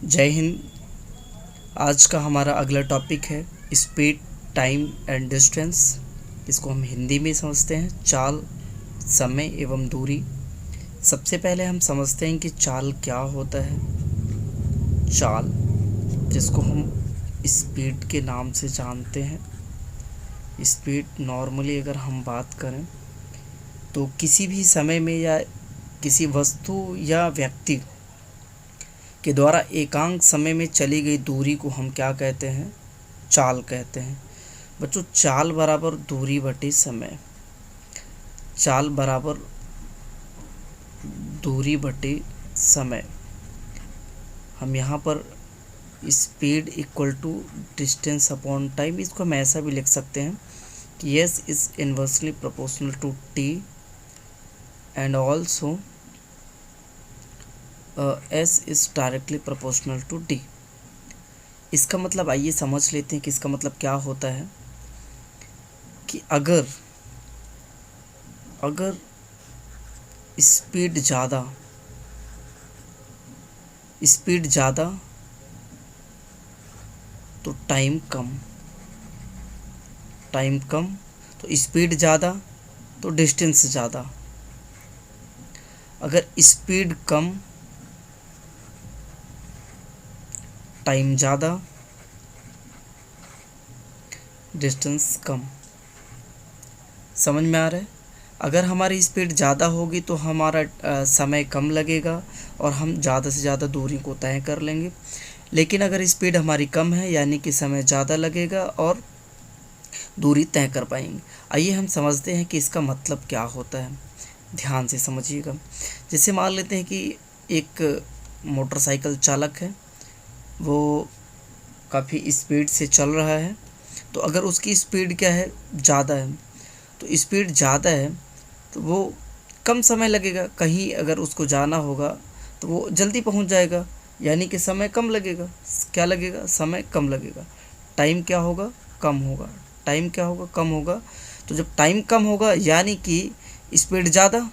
जय हिंद। आज का हमारा अगला टॉपिक है स्पीड, टाइम एंड डिस्टेंस। इसको हम हिंदी में समझते हैं चाल, समय एवं दूरी। सबसे पहले हम समझते हैं कि चाल क्या होता है। चाल, जिसको हम स्पीड के नाम से जानते हैं। स्पीड नॉर्मली अगर हम बात करें तो किसी भी समय में या किसी वस्तु या व्यक्ति के द्वारा एकांक समय में चली गई दूरी को हम क्या कहते हैं? चाल कहते हैं। बच्चों, चाल बराबर दूरी बटे समय। चाल बराबर दूरी बटे समय। हम यहाँ पर speed equal to distance upon time, इसको हम ऐसा भी लिख सकते हैं कि S is inversely proportional to T and also S is directly proportional to D. इसका मतलब आइए समझ लेते हैं कि इसका मतलब क्या होता है। कि अगर स्पीड ज़्यादा तो टाइम कम, तो स्पीड ज़्यादा तो डिस्टेंस ज़्यादा। अगर स्पीड कम, टाइम ज़्यादा, डिस्टेंस कम। समझ में आ रहा है? अगर हमारी स्पीड ज़्यादा होगी तो हमारा समय कम लगेगा और हम ज़्यादा से ज़्यादा दूरी को तय कर लेंगे। लेकिन अगर स्पीड हमारी कम है यानी कि समय ज़्यादा लगेगा और दूरी तय कर पाएंगे। आइए हम समझते हैं कि इसका मतलब क्या होता है। ध्यान से समझिएगा। जैसे मान लेते हैं कि एक मोटरसाइकिल चालक है, वो काफ़ी स्पीड से चल रहा है। तो अगर उसकी स्पीड क्या है? ज़्यादा है। तो स्पीड ज़्यादा है तो वो कम समय लगेगा। कहीं अगर उसको जाना होगा तो वो जल्दी पहुंच जाएगा, यानी कि समय कम लगेगा। क्या लगेगा? समय कम लगेगा। टाइम क्या होगा? कम होगा। टाइम क्या होगा? कम होगा। तो जब टाइम कम होगा यानी कि स्पीड ज़्यादा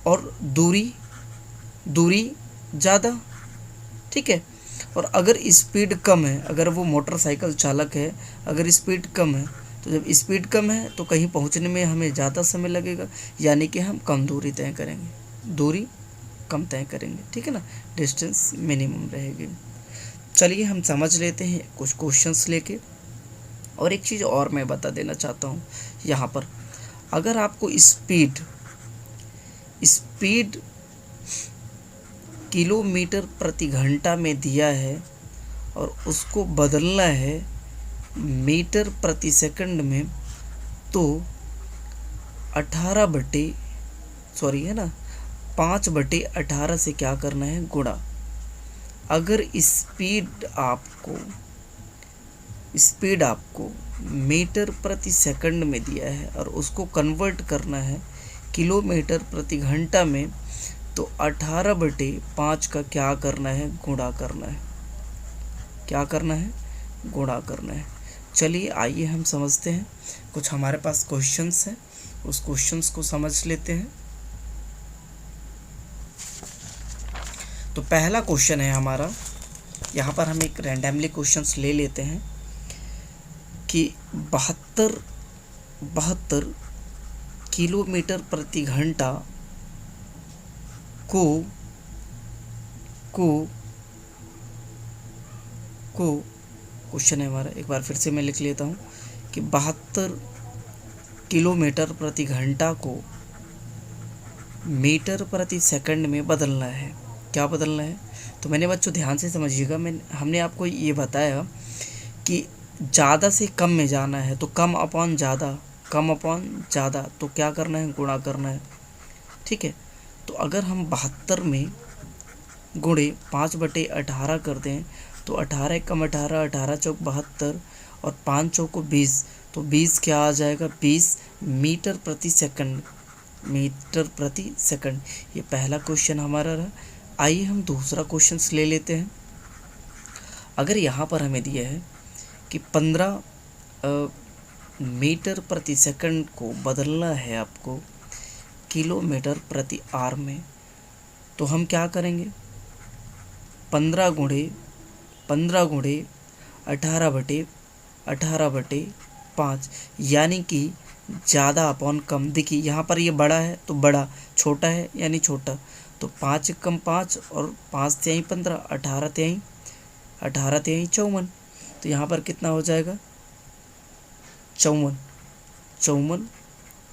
और दूरी ज़्यादा। ठीक है। और अगर स्पीड कम है, अगर वो मोटरसाइकिल चालक है, अगर स्पीड कम है तो जब स्पीड कम है तो कहीं पहुंचने में हमें ज़्यादा समय लगेगा, यानी कि हम कम दूरी तय करेंगे, दूरी कम तय करेंगे। ठीक है ना? डिस्टेंस मिनिमम रहेगी। चलिए हम समझ लेते हैं कुछ क्वेश्चंस लेके। और एक चीज़ और मैं बता देना चाहता हूँ यहाँ पर, अगर आपको स्पीड किलोमीटर प्रति घंटा में दिया है और उसको बदलना है मीटर प्रति सेकंड में, तो 5/18 से क्या करना है? गुणा। अगर स्पीड आपको मीटर प्रति सेकंड में दिया है और उसको कन्वर्ट करना है किलोमीटर प्रति घंटा में, तो 18/5 का क्या करना है? गुणा करना है। क्या करना है? गुणा करना है। चलिए आइए हम समझते हैं। कुछ हमारे पास क्वेश्चंस हैं, उस क्वेश्चंस को समझ लेते हैं। तो पहला क्वेश्चन है हमारा, यहाँ पर हम एक रैंडमली क्वेश्चंस ले लेते हैं कि 72 किलोमीटर प्रति घंटा को क्वेश्चन है हमारा, एक बार फिर से मैं लिख लेता हूँ कि 72 किलोमीटर प्रति घंटा को मीटर प्रति सेकंड में बदलना है। क्या बदलना है? तो मैंने बच्चों ध्यान से समझिएगा, हमने आपको ये बताया कि ज़्यादा से कम में जाना है तो कम अपॉन ज़्यादा, तो क्या करना है? गुणा करना है। ठीक है। तो अगर हम 72 में गुणे 5/18 कर दें तो 18 कम 18, 18 चौक 72 और 5 चौको 20, तो 20 क्या आ जाएगा? 20 मीटर प्रति सेकंड। ये पहला क्वेश्चन हमारा रहा। आइए हम दूसरा क्वेश्चन ले लेते हैं। अगर यहाँ पर हमें दिया है कि 15 मीटर प्रति सेकंड को बदलना है आपको किलोमीटर प्रति आवर में, तो हम क्या करेंगे, 15 गुणे 18/5, यानी कि ज़्यादा अपॉन कम। देखिए यहाँ पर ये बड़ा है तो बड़ा, छोटा है यानी छोटा, तो 5 कम 5 और 5 तिहाई 15, 18 तिहाई 54। तो यहाँ पर कितना हो जाएगा, 54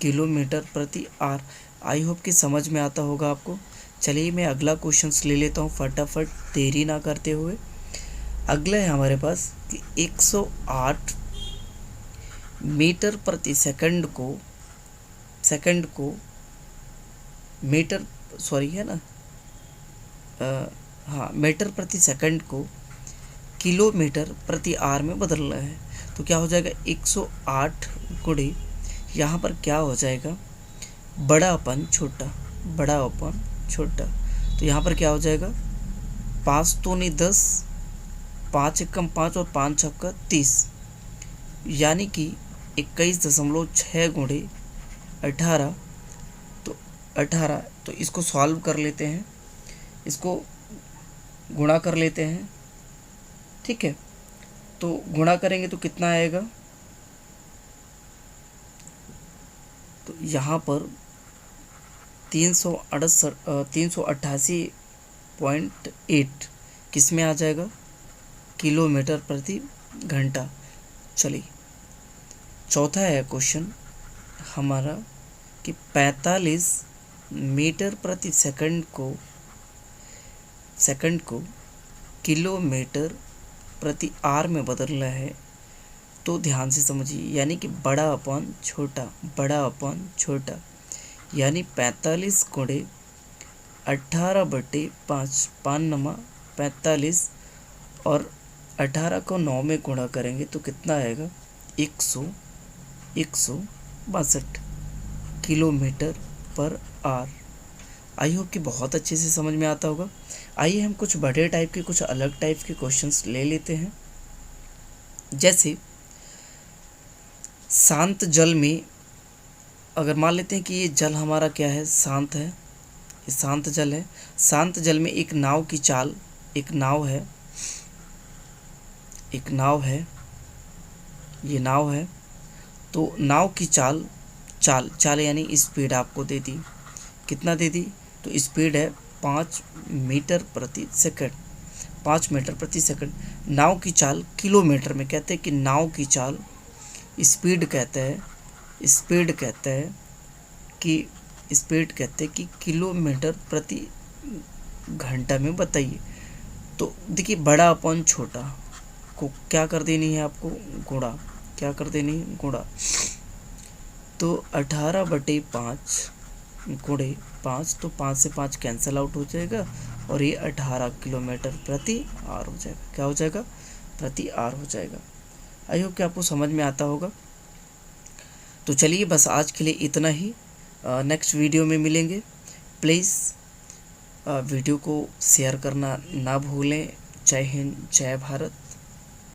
किलोमीटर प्रति आवर। आई होप कि समझ में आता होगा आपको। चलिए मैं अगला क्वेश्चन ले लेता हूँ फटाफट, देरी ना करते हुए। अगला है हमारे पास कि 108 मीटर प्रति सेकंड को मीटर, सॉरी है ना, हाँ, मीटर प्रति सेकंड को किलोमीटर प्रति आवर में बदलना है। तो क्या हो जाएगा, 108 गुणे, यहाँ पर क्या हो जाएगा, बड़ा अपन छोटा। तो यहाँ पर क्या हो जाएगा, 5 दूनी 10, 5 एकम 5 और 5 छक्का 30, यानी कि 21.6 गुणे 18। तो 18, तो इसको सॉल्व कर लेते हैं, इसको गुणा कर लेते हैं, ठीक है। तो गुणा करेंगे तो कितना आएगा, तो यहाँ पर 388.8 किस में आ जाएगा, किलोमीटर प्रति घंटा। चलिए चौथा है क्वेश्चन हमारा कि 45 मीटर प्रति सेकंड को किलोमीटर प्रति आवर में बदलना है। तो ध्यान से समझिए, यानी कि बड़ा अपन छोटा, यानी 45 गुणे 18/5, 5×9 = 45, और 18 को 9 में गुणा करेंगे तो कितना आएगा, 162 kilometre per hour. I hope कि बहुत अच्छे से समझ में आता होगा। आइए हम कुछ बड़े टाइप के, कुछ अलग टाइप के क्वेश्चंस ले लेते हैं। जैसे शांत जल में, अगर मान लेते हैं कि ये जल हमारा क्या है, शांत है, ये शांत जल है। शांत जल में एक नाव की चाल, एक नाव है, ये नाव है। तो नाव की चाल यानी स्पीड आपको दे दी, कितना दे दी, तो स्पीड है 5 मीटर प्रति सेकंड, 5 मीटर प्रति सेकंड। नाव की चाल किलोमीटर में कहते हैं कि नाव की चाल, स्पीड कहते हैं कि किलोमीटर प्रति घंटा में बताइए। तो देखिए बड़ा अपन छोटा को क्या कर देनी है आपको, गुणा, क्या कर देनी है, गुणा। तो 18/5 गुणे 5, तो 5 से 5 कैंसिल आउट हो जाएगा और ये 18 किलोमीटर प्रति आवर हो जाएगा। क्या हो जाएगा, प्रति आवर हो जाएगा। आई होप कि आपको समझ में आता होगा। तो चलिए बस आज के लिए इतना ही, नेक्स्ट वीडियो में मिलेंगे। प्लीज़ वीडियो को शेयर करना ना भूलें। जय हिंद, जय भारत।